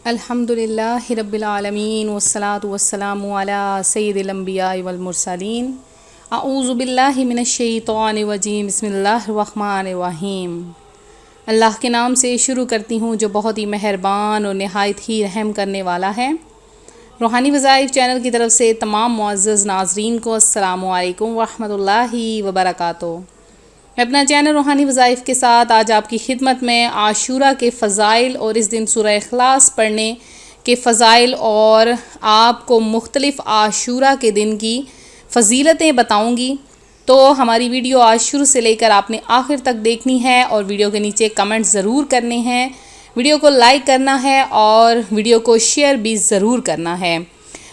الحمدللہ رب العالمین والصلاة والسلام علی سید الانبیاء والمرسلین اعوذ باللہ من الشیطان الرجیم بسم اللہ الرحمن الرحیم۔ اللہ کے نام سے شروع کرتی ہوں جو بہت ہی مہربان اور نہایت ہی رحم کرنے والا ہے۔ روحانی وظائف چینل کی طرف سے تمام معزز ناظرین کو السلام علیکم ورحمۃ اللہ وبرکاتہ۔ میں اپنا چینل روحانی وظائف کے ساتھ آج آپ کی خدمت میں عاشورہ کے فضائل اور اس دن سورہ اخلاص پڑھنے کے فضائل اور آپ کو مختلف عاشورہ کے دن کی فضیلتیں بتاؤں گی۔ تو ہماری ویڈیو آج شروع سے لے کر آپ نے آخر تک دیکھنی ہے اور ویڈیو کے نیچے کمنٹ ضرور کرنے ہیں، ویڈیو کو لائک کرنا ہے اور ویڈیو کو شیئر بھی ضرور کرنا ہے۔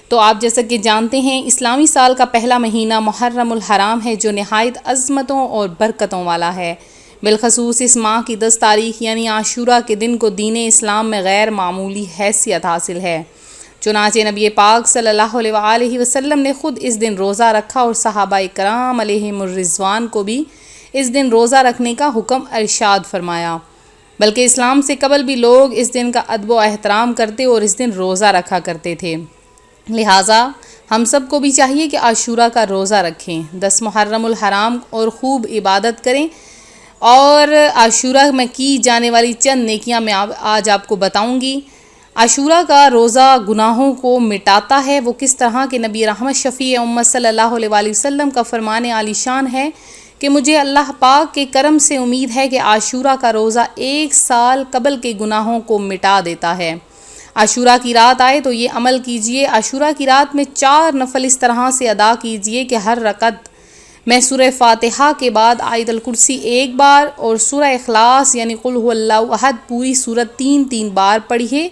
تو آپ جیسا کہ جانتے ہیں اسلامی سال کا پہلا مہینہ محرم الحرام ہے جو نہایت عظمتوں اور برکتوں والا ہے۔ بالخصوص اس ماہ کی 10 تاریخ یعنی عاشورہ کے دن کو دین اسلام میں غیر معمولی حیثیت حاصل ہے۔ چنانچہ نبی پاک صلی اللہ علیہ وآلہ وسلم نے خود اس دن روزہ رکھا اور صحابہ کرام علیہم الرضوان کو بھی اس دن روزہ رکھنے کا حکم ارشاد فرمایا۔ بلکہ اسلام سے قبل بھی لوگ اس دن کا ادب و احترام کرتے اور اس دن روزہ رکھا کرتے تھے۔ لہٰذا ہم سب کو بھی چاہیے کہ عاشورہ کا روزہ رکھیں، 10 محرم الحرام اور خوب عبادت کریں۔ اور عاشورہ میں کی جانے والی چند نیکیاں میں آج آپ کو بتاؤں گی۔ عاشورہ کا روزہ گناہوں کو مٹاتا ہے۔ وہ کس طرح کہ نبی رحمت شفیع امت صلی اللہ علیہ وآلہ وسلم کا فرمان عالی شان ہے کہ مجھے اللہ پاک کے کرم سے امید ہے کہ عاشورہ کا روزہ 1 سال قبل کے گناہوں کو مٹا دیتا ہے۔ عاشورہ کی رات آئے تو یہ عمل کیجئے۔ عاشورہ کی رات میں 4 نفل اس طرح سے ادا کیجئے کہ ہر رکعت میں سورہ فاتحہ کے بعد آیت الکرسی 1 بار اور سورہ اخلاص یعنی قل هو اللہ احد پوری سورت 3 بار پڑھیے۔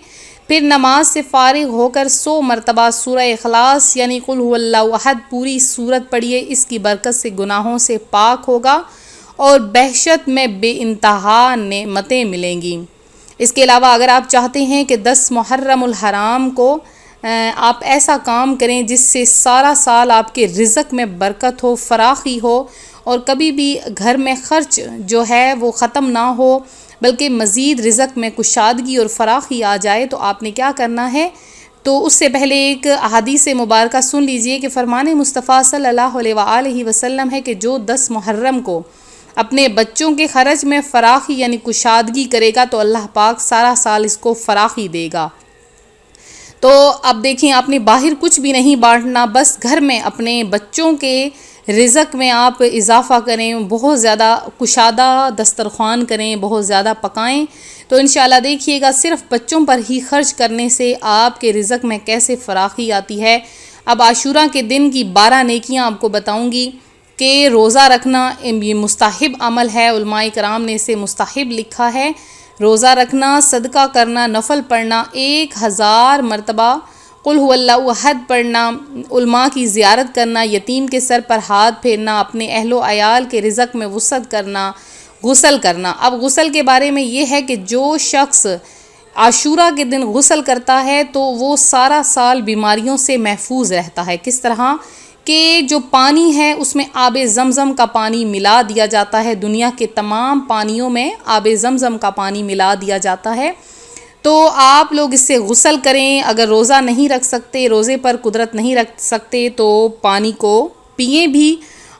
پھر نماز سے فارغ ہو کر 100 مرتبہ سورہ اخلاص یعنی قل هو اللہ احد پوری سورت پڑھیے۔ اس کی برکت سے گناہوں سے پاک ہوگا اور بہشت میں بے انتہا نعمتیں ملیں گی۔ اس کے علاوہ اگر آپ چاہتے ہیں کہ 10 محرم الحرام کو آپ ایسا کام کریں جس سے سارا سال آپ کے رزق میں برکت ہو، فراخی ہو اور کبھی بھی گھر میں خرچ جو ہے وہ ختم نہ ہو بلکہ مزید رزق میں کشادگی اور فراخی آ جائے، تو آپ نے کیا کرنا ہے؟ تو اس سے پہلے ایک احادیث مبارکہ سن لیجئے کہ فرمان مصطفیٰ صلی اللہ علیہ وآلہ وسلم ہے کہ جو 10 محرم کو اپنے بچوں کے خرچ میں فراخی یعنی کشادگی کرے گا تو اللہ پاک سارا سال اس کو فراخی دے گا۔ تو اب دیکھیں آپ نے باہر کچھ بھی نہیں بانٹنا، بس گھر میں اپنے بچوں کے رزق میں آپ اضافہ کریں، بہت زیادہ کشادہ دسترخوان کریں، بہت زیادہ پکائیں۔ تو انشاءاللہ دیکھیے گا صرف بچوں پر ہی خرچ کرنے سے آپ کے رزق میں کیسے فراخی آتی ہے۔ اب عاشورہ کے دن کی 12 نیکیاں آپ کو بتاؤں گی کہ روزہ رکھنا یہ مستحب عمل ہے، علماء کرام نے اسے مستحب لکھا ہے۔ روزہ رکھنا، صدقہ کرنا، نفل پڑھنا، 1000 مرتبہ قل هو اللہ احد پڑھنا، علماء کی زیارت کرنا، یتیم کے سر پر ہاتھ پھیرنا، اپنے اہل و عیال کے رزق میں وسعت کرنا، غسل کرنا۔ اب غسل کے بارے میں یہ ہے کہ جو شخص عاشورہ کے دن غسل کرتا ہے تو وہ سارا سال بیماریوں سے محفوظ رہتا ہے۔ کس طرح کہ جو پانی ہے اس میں آب زمزم کا پانی ملا دیا جاتا ہے، دنیا کے تمام پانیوں میں آب زمزم کا پانی ملا دیا جاتا ہے۔ تو آپ لوگ اس سے غسل کریں۔ اگر روزہ نہیں رکھ سکتے، روزے پر قدرت نہیں رکھ سکتے تو پانی کو پئیں بھی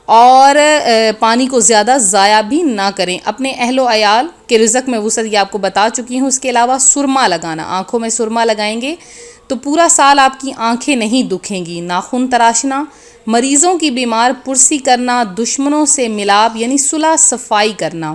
اور پانی کو زیادہ ضائع بھی نہ کریں۔ اپنے اہل و عیال کے رزق میں وسعت یہ آپ کو بتا چکی ہوں۔ اس کے علاوہ سرما لگانا، آنکھوں میں سرما لگائیں گے تو پورا سال آپ کی آنکھیں نہیں دکھیں گی۔ ناخن تراشنا، مریضوں کی بیمار پرسی کرنا، دشمنوں سے ملاب یعنی صلح صفائی کرنا۔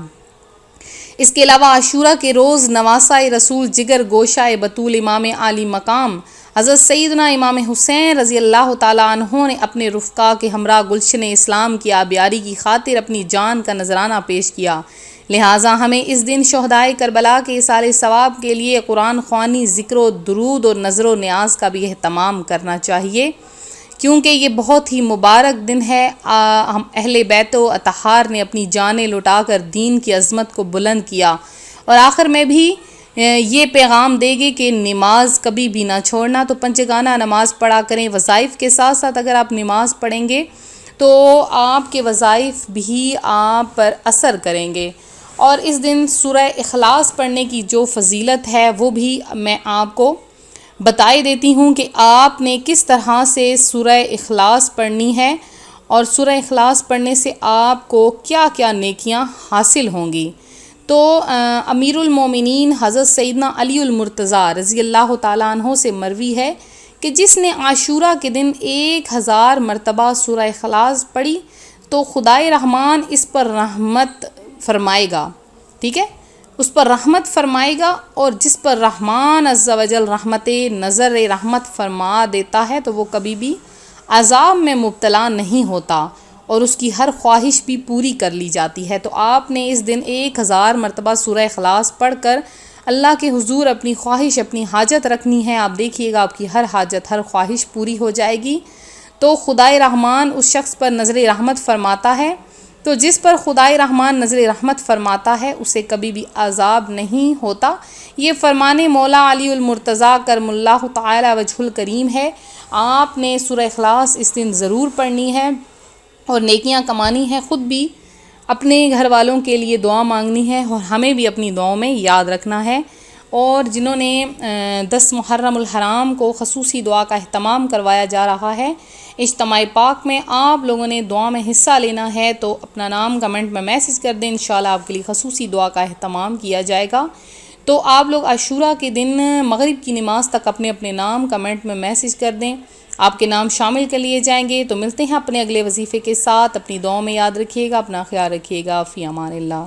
اس کے علاوہ عاشورہ کے روز نواسۂ رسول جگر گوشہ بطول امام عالی مقام حضرت سیدنا امام حسین رضی اللہ تعالیٰ عنہ نے اپنے رفقا کے ہمراہ گلشن اسلام کی آبیاری کی خاطر اپنی جان کا نذرانہ پیش کیا۔ لہٰذا ہمیں اس دن شہدائے کربلا کے ایصال ثواب کے لیے قرآن خوانی، ذکر و درود اور نظر و نیاز کا بھی اہتمام کرنا چاہیے، کیونکہ یہ بہت ہی مبارک دن ہے۔ ہم اہل بیت و اطہار نے اپنی جانیں لٹا کر دین کی عظمت کو بلند کیا۔ اور آخر میں بھی یہ پیغام دے گے کہ نماز کبھی بھی نہ چھوڑنا، تو پنجگانہ نماز پڑھا کریں۔ وظائف کے ساتھ ساتھ اگر آپ نماز پڑھیں گے تو آپ کے وظائف بھی آپ پر اثر کریں گے۔ اور اس دن سورہ اخلاص پڑھنے کی جو فضیلت ہے وہ بھی میں آپ کو بتائے دیتی ہوں کہ آپ نے کس طرح سے سورہ اخلاص پڑھنی ہے اور سورہ اخلاص پڑھنے سے آپ کو کیا کیا نیکیاں حاصل ہوں گی۔ تو امیر المومنین حضرت سیدنا علی المرتضیٰ رضی اللہ تعالیٰ عنہ سے مروی ہے کہ جس نے عاشورہ کے دن 1000 مرتبہ سورہ اخلاص پڑھی تو خدائے رحمان اس پر رحمت فرمائے گا، ٹھیک ہے، اس پر رحمت فرمائے گا، اور جس پر رحمان عز و جل نظر رحمت فرما دیتا ہے تو وہ کبھی بھی عذاب میں مبتلا نہیں ہوتا اور اس کی ہر خواہش بھی پوری کر لی جاتی ہے۔ تو آپ نے اس دن 1000 مرتبہ سورہ اخلاص پڑھ کر اللہ کے حضور اپنی خواہش، اپنی حاجت رکھنی ہے۔ آپ دیکھیے گا آپ کی ہر حاجت، ہر خواہش پوری ہو جائے گی۔ تو خدائے رحمان اس شخص پر نظر رحمت فرماتا ہے، تو جس پر خدائے رحمان نظر رحمت فرماتا ہے اسے کبھی بھی عذاب نہیں ہوتا۔ یہ فرمان مولا علی المرتضیٰ کرم اللہ تعالی وجہ الکریم ہے۔ آپ نے سورہ اخلاص اس دن ضرور پڑھنی ہے اور نیکیاں کمانی ہے، خود بھی اپنے گھر والوں کے لیے دعا مانگنی ہے اور ہمیں بھی اپنی دعاؤں میں یاد رکھنا ہے۔ اور جنہوں نے 10 محرم الحرام کو خصوصی دعا کا اہتمام کروایا جا رہا ہے اجتماع پاک میں، آپ لوگوں نے دعا میں حصہ لینا ہے تو اپنا نام کمنٹ میں میسج کر دیں، انشاءاللہ آپ کے لیے خصوصی دعا کا اہتمام کیا جائے گا۔ تو آپ لوگ عاشورہ کے دن مغرب کی نماز تک اپنے اپنے نام کمنٹ میں میسج کر دیں، آپ کے نام شامل کر لیے جائیں گے۔ تو ملتے ہیں اپنے اگلے وظیفے کے ساتھ، اپنی دعاؤں میں یاد رکھیے گا، اپنا خیال رکھیے گا، فی امان اللہ۔